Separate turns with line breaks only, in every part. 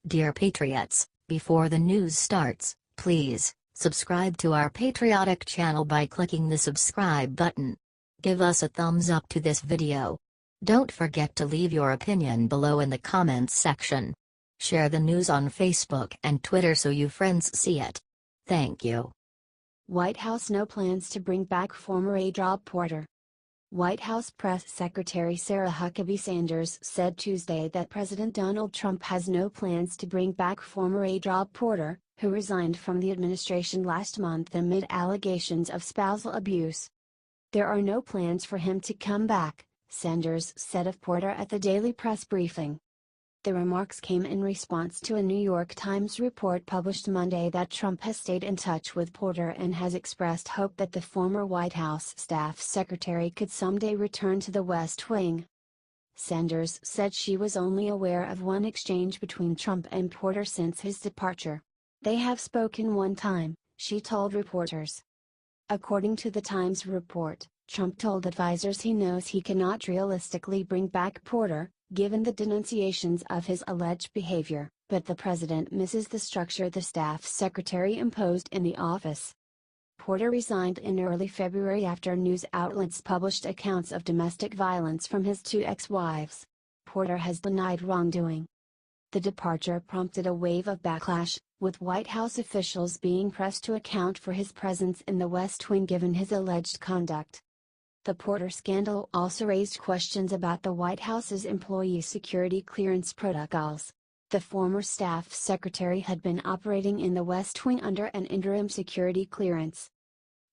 Dear Patriots, before the news starts, please subscribe to our patriotic channel by clicking the subscribe button. Give us a thumbs up to this video. Don't forget to leave your opinion below in the comments section. Share the news on Facebook and Twitter so you friends see it. Thank you.
White House no plans to bring back former aide Rob Porter. White House Press Secretary Sarah Huckabee Sanders said Tuesday that President Donald Trump has no plans to bring back former aide Rob Porter, who resigned from the administration last month amid allegations of spousal abuse. There are no plans for him to come back, Sanders said of Porter at the daily press briefing. The remarks came in response to a New York Times report published Monday that Trump has stayed in touch with Porter and has expressed hope that the former White House staff secretary could someday return to the West Wing. Sanders said she was only aware of one exchange between Trump and Porter since his departure. "They have spoken one time," she told reporters. According to the Times report, Trump told advisors he knows he cannot realistically bring back Porter, given the denunciations of his alleged behavior, but the president misses the structure the staff secretary imposed in the office. Porter resigned in early February after news outlets published accounts of domestic violence from his two ex-wives. Porter has denied wrongdoing. The departure prompted a wave of backlash, with White House officials being pressed to account for his presence in the West Wing given his alleged conduct. The Porter scandal also raised questions about the White House's employee security clearance protocols. The former staff secretary had been operating in the West Wing under an interim security clearance.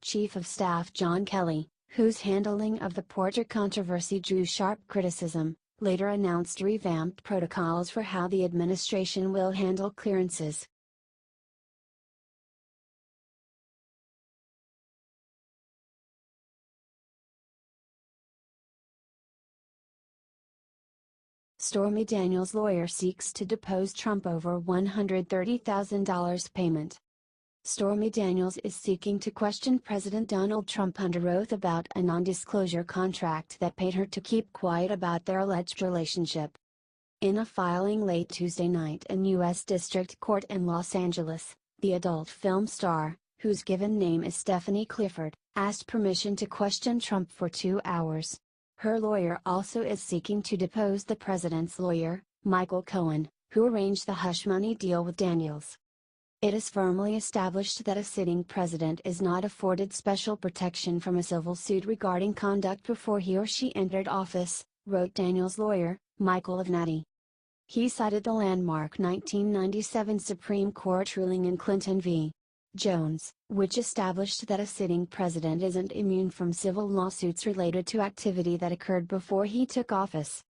Chief of Staff John Kelly, whose handling of the Porter controversy drew sharp criticism, later announced revamped protocols for how the administration will handle clearances. Stormy Daniels' lawyer seeks to depose Trump over $130,000 payment. Stormy Daniels is seeking to question President Donald Trump under oath about a non-disclosure contract that paid her to keep quiet about their alleged relationship. In a filing late Tuesday night in U.S. District Court in Los Angeles, the adult film star, whose given name is Stephanie Clifford, asked permission to question Trump for 2 hours. Her lawyer also is seeking to depose the president's lawyer, Michael Cohen, who arranged the hush money deal with Daniels. "It is firmly established that a sitting president is not afforded special protection from a civil suit regarding conduct before he or she entered office," wrote Daniels' lawyer, Michael Avenatti. He cited the landmark 1997 Supreme Court ruling in Clinton v. Jones, which established that a sitting president isn't immune from civil lawsuits related to activity that occurred before he took office.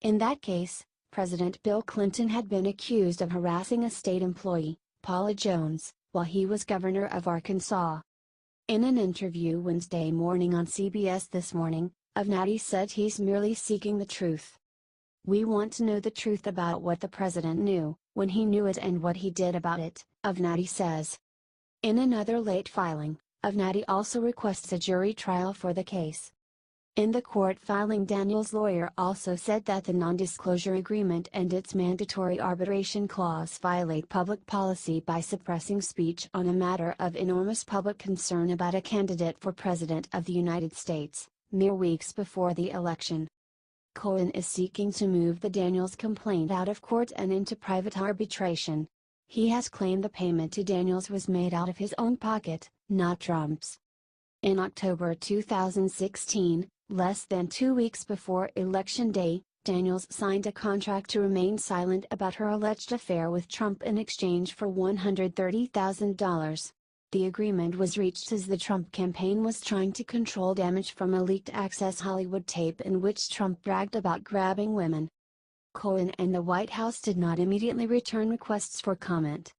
In that case, President Bill Clinton had been accused of harassing a state employee, Paula Jones, while he was governor of Arkansas. In an interview Wednesday morning on CBS This Morning, Avenatti said he's merely seeking the truth. "We want to know the truth about what the president knew, when he knew it and what he did about it," Avenatti says. In another late filing, Avenatti also requests a jury trial for the case. In the court filing, Daniels' lawyer also said that the non-disclosure agreement and its mandatory arbitration clause violate public policy by suppressing speech on a matter of enormous public concern about a candidate for President of the United States, mere weeks before the election. Cohen is seeking to move the Daniels complaint out of court and into private arbitration. He has claimed the payment to Daniels was made out of his own pocket, not Trump's. In October 2016, less than 2 weeks before Election Day, Daniels signed a contract to remain silent about her alleged affair with Trump in exchange for $130,000. The agreement was reached as the Trump campaign was trying to control damage from a leaked Access Hollywood tape in which Trump bragged about grabbing women. Cohen and the White House did not immediately return requests for comment.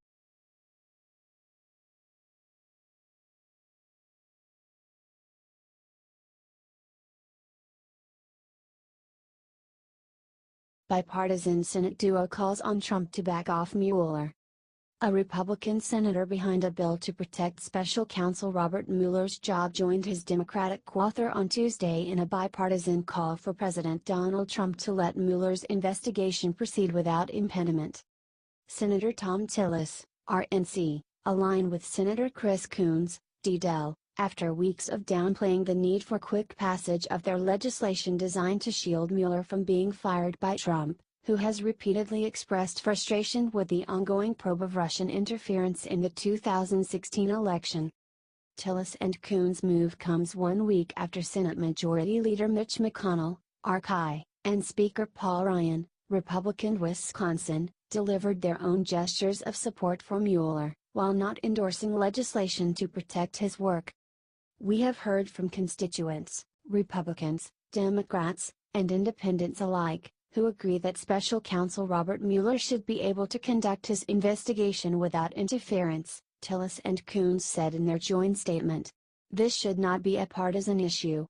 Bipartisan Senate duo calls on Trump to back off Mueller. A Republican senator behind a bill to protect special counsel Robert Mueller's job joined his Democratic co-author on Tuesday in a bipartisan call for President Donald Trump to let Mueller's investigation proceed without impediment. Senator Tom Tillis, RNC, aligned with Senator Chris Coons, D-Del, after weeks of downplaying the need for quick passage of their legislation designed to shield Mueller from being fired by Trump, who has repeatedly expressed frustration with the ongoing probe of Russian interference in the 2016 election. Tillis and Coons' move comes 1 week after Senate Majority Leader Mitch McConnell, RCI, and Speaker Paul Ryan, Republican Wisconsin, delivered their own gestures of support for Mueller, while not endorsing legislation to protect his work. We have heard from constituents, Republicans, Democrats, and independents alike, who agree that Special Counsel Robert Mueller should be able to conduct his investigation without interference, Tillis and Coons said in their joint statement. This should not be a partisan issue.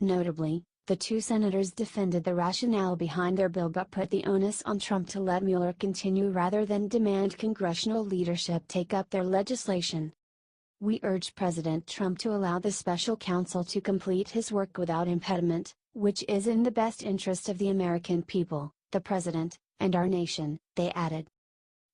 Notably, the two senators defended the rationale behind their bill but put the onus on Trump to let Mueller continue rather than demand congressional leadership take up their legislation. We urge President Trump to allow the special counsel to complete his work without impediment, which is in the best interest of the American people, the President, and our nation, they added.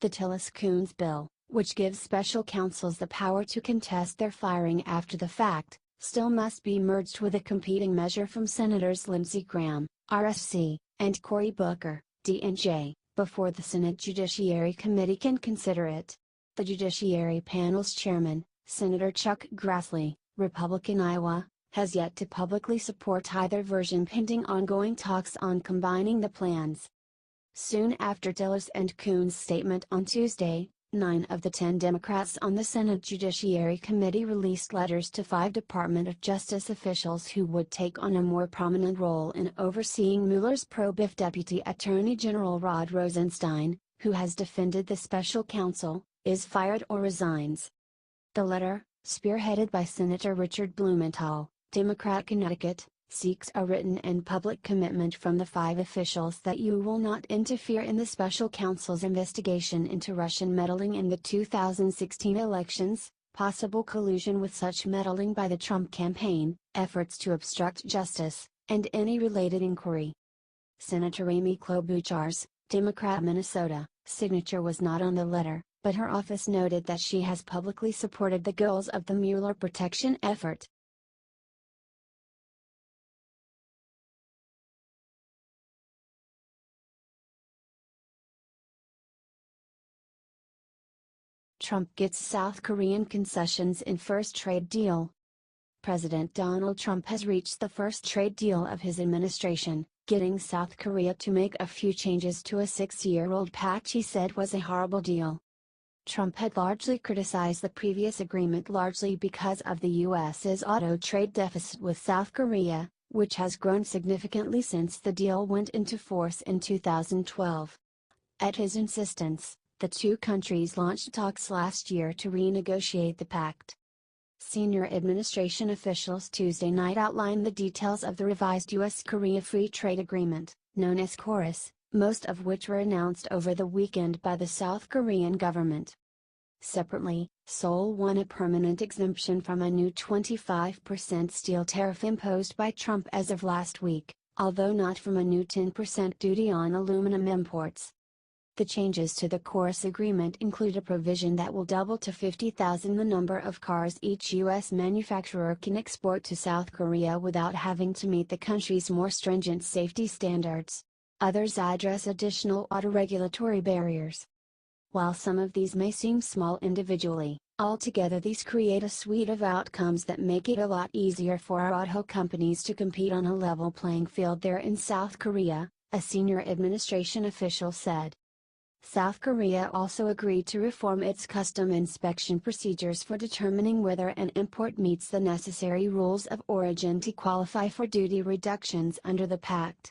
The Tillis-Coons bill, which gives special counsels the power to contest their firing after the fact, still must be merged with a competing measure from Senators Lindsey Graham, RSC, and Cory Booker, DNJ, before the Senate Judiciary Committee can consider it. The Judiciary Panel's chairman, Senator Chuck Grassley, Republican Iowa, has yet to publicly support either version pending ongoing talks on combining the plans. Soon after Tillis and Coons' statement on Tuesday, 9 of the 10 Democrats on the Senate Judiciary Committee released letters to 5 Department of Justice officials who would take on a more prominent role in overseeing Mueller's probe if Deputy Attorney General Rod Rosenstein, who has defended the special counsel, is fired or resigns. The letter, spearheaded by Senator Richard Blumenthal, Democrat Connecticut, seeks a written and public commitment from the 5 officials that you will not interfere in the special counsel's investigation into Russian meddling in the 2016 elections, possible collusion with such meddling by the Trump campaign, efforts to obstruct justice, and any related inquiry. Senator Amy Klobuchar's, Democrat Minnesota, signature was not on the letter, but her office noted that she has publicly supported the goals of the Mueller protection effort. Trump gets South Korean concessions in first trade deal. President Donald Trump has reached the first trade deal of his administration, getting South Korea to make a few changes to a 6-year-old pact he said was a horrible deal. Trump had largely criticized the previous agreement largely because of the U.S.'s auto trade deficit with South Korea, which has grown significantly since the deal went into force in 2012. At his insistence, the two countries launched talks last year to renegotiate the pact. Senior administration officials Tuesday night outlined the details of the revised U.S.-Korea Free Trade Agreement, known as KORUS, most of which were announced over the weekend by the South Korean government. Separately, Seoul won a permanent exemption from a new 25% steel tariff imposed by Trump as of last week, although not from a new 10% duty on aluminum imports. The changes to the KORUS agreement include a provision that will double to 50,000 the number of cars each U.S. manufacturer can export to South Korea without having to meet the country's more stringent safety standards. Others address additional auto regulatory barriers. While some of these may seem small individually, altogether these create a suite of outcomes that make it a lot easier for our auto companies to compete on a level playing field there in South Korea, a senior administration official said. South Korea also agreed to reform its custom inspection procedures for determining whether an import meets the necessary rules of origin to qualify for duty reductions under the pact.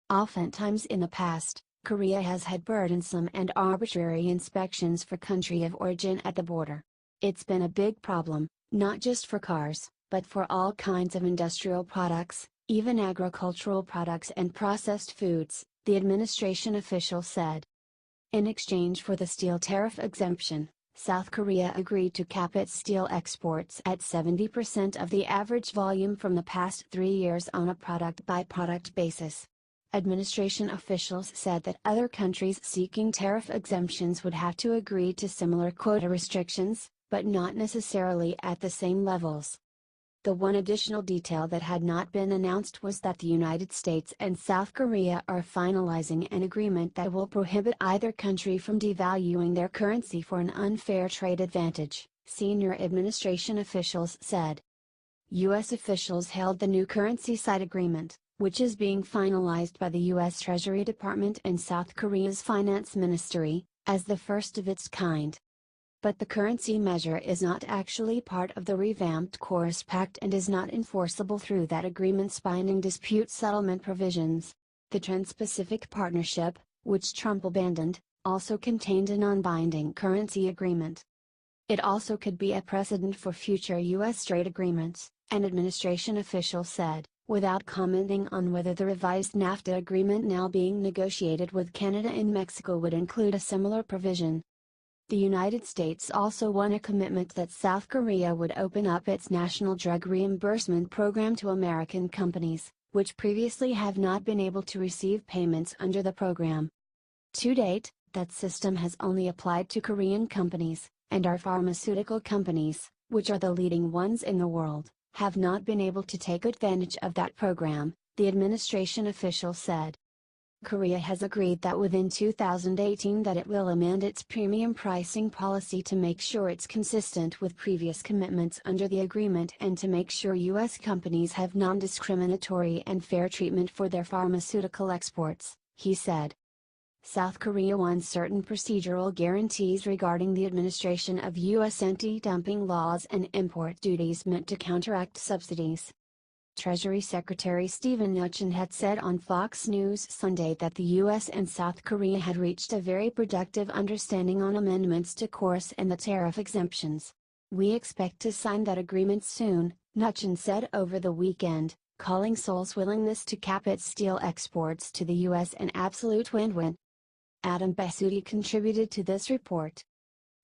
Oftentimes in the past, Korea has had burdensome and arbitrary inspections for country of origin at the border. It's been a big problem, not just for cars, but for all kinds of industrial products, even agricultural products and processed foods, the administration official said. In exchange for the steel tariff exemption, South Korea agreed to cap its steel exports at 70% of the average volume from the past 3 years on a product-by-product basis. Administration officials said that other countries seeking tariff exemptions would have to agree to similar quota restrictions, but not necessarily at the same levels. The one additional detail that had not been announced was that the United States and South Korea are finalizing an agreement that will prohibit either country from devaluing their currency for an unfair trade advantage, senior administration officials said. U.S. officials hailed the new currency side agreement, which is being finalized by the U.S. Treasury Department and South Korea's Finance Ministry, as the first of its kind. But the currency measure is not actually part of the revamped KORUS Pact and is not enforceable through that agreement's binding dispute settlement provisions. The Trans-Pacific Partnership, which Trump abandoned, also contained a non-binding currency agreement. It also could be a precedent for future U.S. trade agreements, an administration official said, without commenting on whether the revised NAFTA agreement now being negotiated with Canada and Mexico would include a similar provision. The United States also won a commitment that South Korea would open up its national drug reimbursement program to American companies, which previously have not been able to receive payments under the program. To date, that system has only applied to Korean companies, and our pharmaceutical companies, which are the leading ones in the world, have not been able to take advantage of that program, the administration official said. Korea has agreed that within 2018 that it will amend its premium pricing policy to make sure it's consistent with previous commitments under the agreement and to make sure U.S. companies have non-discriminatory and fair treatment for their pharmaceutical exports, he said. South Korea won certain procedural guarantees regarding the administration of U.S. anti-dumping laws and import duties meant to counteract subsidies. Treasury Secretary Steven Mnuchin had said on Fox News Sunday that the U.S. and South Korea had reached a very productive understanding on amendments to KORUS and the tariff exemptions. "We expect to sign that agreement soon," Mnuchin said over the weekend, calling Seoul's willingness to cap its steel exports to the U.S. an absolute win-win. Adam Basudi contributed to this report.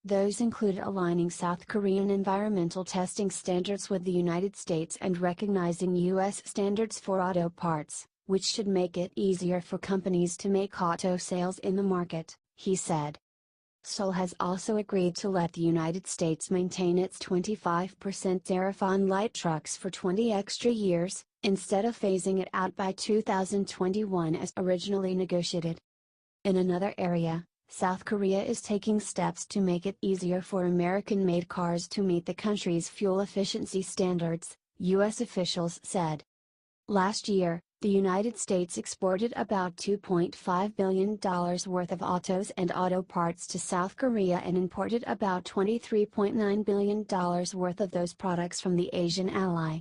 Those included aligning South Korean environmental testing standards with the United States and recognizing U.S. standards for auto parts, which should make it easier for companies to make auto sales in the market, he said. Seoul has also agreed to let the United States maintain its 25% tariff on light trucks for 20 extra years, instead of phasing it out by 2021 as originally negotiated. In another area, South Korea is taking steps to make it easier for American-made cars to meet the country's fuel efficiency standards, U.S. officials said. Last year, the United States exported about $2.5 billion worth of autos and auto parts to South Korea and imported about $23.9 billion worth of those products from the Asian ally.